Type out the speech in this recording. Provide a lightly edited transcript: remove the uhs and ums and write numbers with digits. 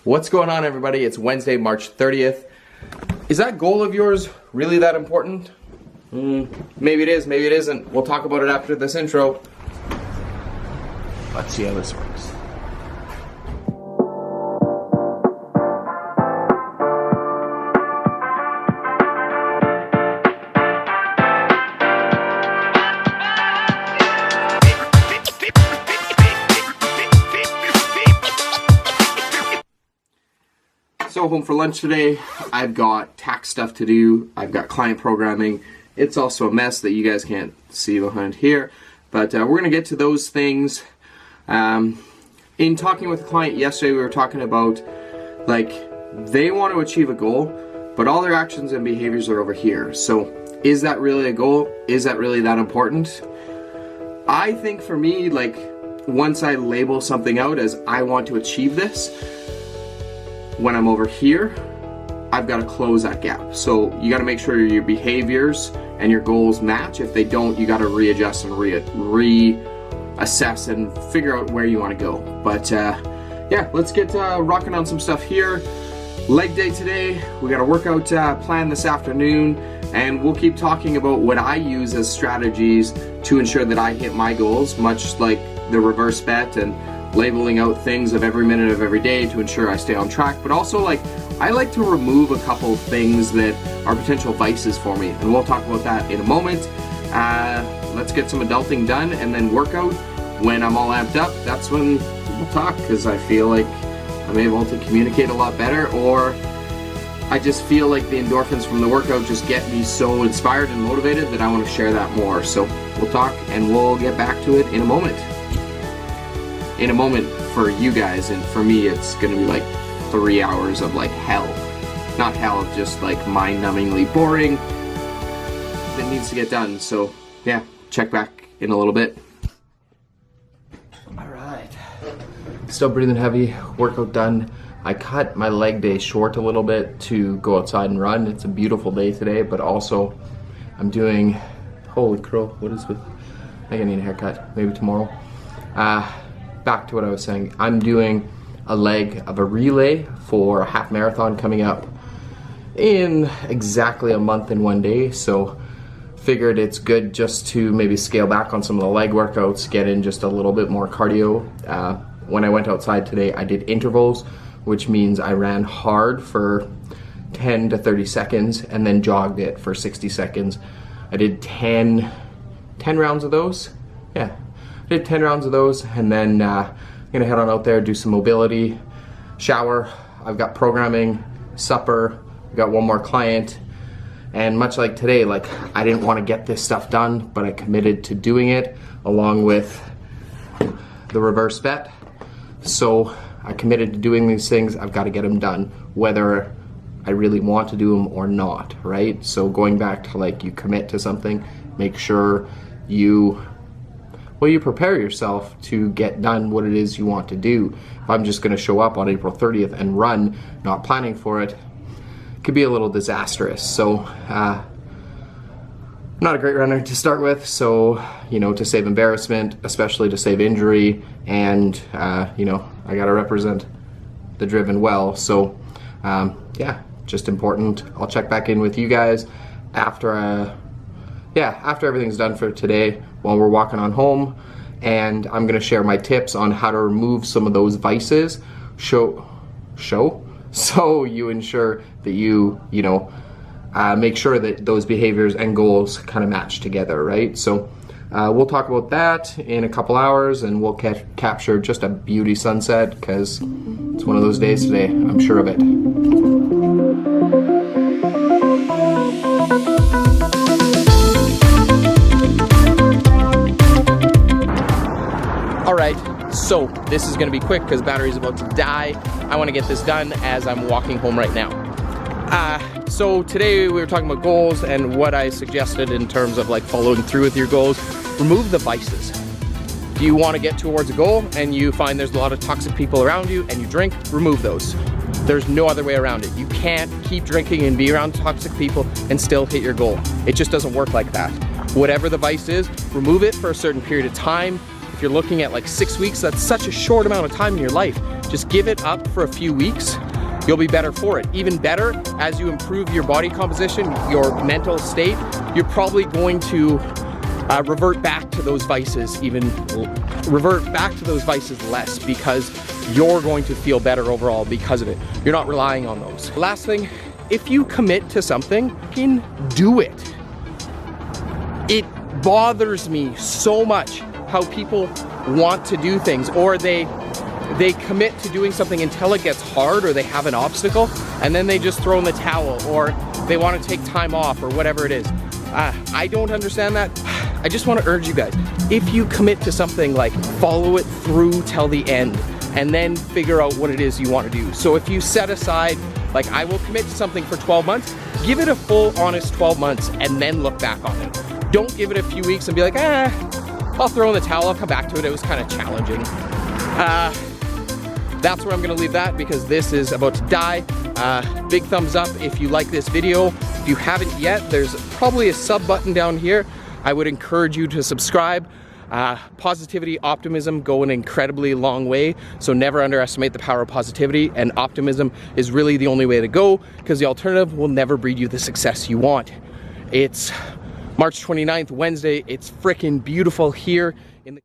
What's going on, everybody? It's Wednesday, March 30th. Is that goal of yours really that important? Maybe it is, maybe it isn't. We'll talk about it after this intro. Let's see how this works. So home for lunch today, I've got tax stuff to do, I've got client programming. It's also a mess that you guys can't see behind here, but we're going to get to those things. In talking with a client yesterday, we were talking about, like, they want to achieve a goal, but all their actions and behaviors are over here. So is that really a goal? Is that really that important? I think for me, like, once I label something out as I want to achieve this, when I'm over here, I've got to close that gap. So you got to make sure your behaviors and your goals match. If they don't, you got to readjust and reassess and figure out where you want to go. But yeah, let's get rocking on some stuff here. Leg day today. We got a workout plan this afternoon, and we'll keep talking about what I use as strategies to ensure that I hit my goals, much like the reverse bet and labeling out things of every minute of every day to ensure I stay on track. But also, like, I like to remove a couple things that are potential vices for me, and we'll talk about that in a moment. Let's get some adulting done and then workout. When I'm all amped up, that's when we'll talk, because I feel like I'm able to communicate a lot better, or I just feel like the endorphins from the workout just get me so inspired and motivated that I want to share that more. So we'll talk and we'll get back to it in a moment. In a moment for you guys, and for me it's gonna be like 3 hours of like hell. Not hell, just like mind-numbingly boring that needs to get done. So yeah, check back in a little bit. Alright, still breathing heavy, workout done. I cut my leg day short a little bit to go outside and run. It's a beautiful day today, but also I'm doing, holy crow, what is with, I think I need a haircut, maybe tomorrow. Back to what I was saying, I'm doing a leg of a relay for a half marathon coming up in exactly a month and 1 day, so figured it's good just to maybe scale back on some of the leg workouts, get in just a little bit more cardio. When I went outside today, I did intervals, which means I ran hard for 10 to 30 seconds and then jogged it for 60 seconds. I did 10 rounds of those, yeah. Did 10 rounds of those, and then I'm gonna head on out there, do some mobility, shower. I've got programming, supper, I've got one more client, and much like today, like, I didn't want to get this stuff done, but I committed to doing it along with the reverse bet. So I committed to doing these things. I've got to get them done, whether I really want to do them or not, right? So going back to, like, you commit to something, make sure you prepare yourself to get done what it is you want to do. If I'm just going to show up on April 30th and run, not planning for it, it could be a little disastrous. So, not a great runner to start with, so, you know, to save embarrassment, especially to save injury, and, you know, I got to represent the driven well. So, yeah, just important. I'll check back in with you guys after everything's done for today while we're walking on home, and I'm gonna share my tips on how to remove some of those vices, so you ensure that you make sure that those behaviors and goals kind of match together, right? So we'll talk about that in a couple hours, and we'll capture just a beauty sunset, because it's one of those days today, I'm sure of it. Alright, so this is going to be quick because battery's about to die. I want to get this done as I'm walking home right now. So today we were talking about goals and what I suggested in terms of, like, following through with your goals. Remove the vices. If you want to get towards a goal and you find there's a lot of toxic people around you and you drink, remove those. There's no other way around it. You can't keep drinking and be around toxic people and still hit your goal. It just doesn't work like that. Whatever the vice is, remove it for a certain period of time. If you're looking at like 6 weeks, that's such a short amount of time in your life. Just give it up for a few weeks. You'll be better for it. Even better, as you improve your body composition, your mental state, you're probably going to revert back to those vices less, because you're going to feel better overall because of it. You're not relying on those. Last thing, if you commit to something, do it. It bothers me so much how people want to do things, or they commit to doing something until it gets hard, or they have an obstacle, and then they just throw in the towel, or they want to take time off, or whatever it is. I don't understand that. I just want to urge you guys, if you commit to something, like, follow it through till the end, and then figure out what it is you want to do. So if you set aside, like, I will commit to something for 12 months, give it a full, honest 12 months, and then look back on it. Don't give it a few weeks and be like, I'll throw in the towel, I'll come back to it, it was kind of challenging. That's where I'm gonna leave that, because this is about to die. Big thumbs up if you like this video. If you haven't yet, there's probably a sub button down here. I would encourage you to subscribe. Positivity, optimism go an incredibly long way, so never underestimate the power of positivity, and optimism is really the only way to go, because the alternative will never breed you the success you want. It's March 29th, Wednesday. It's frickin' beautiful here in the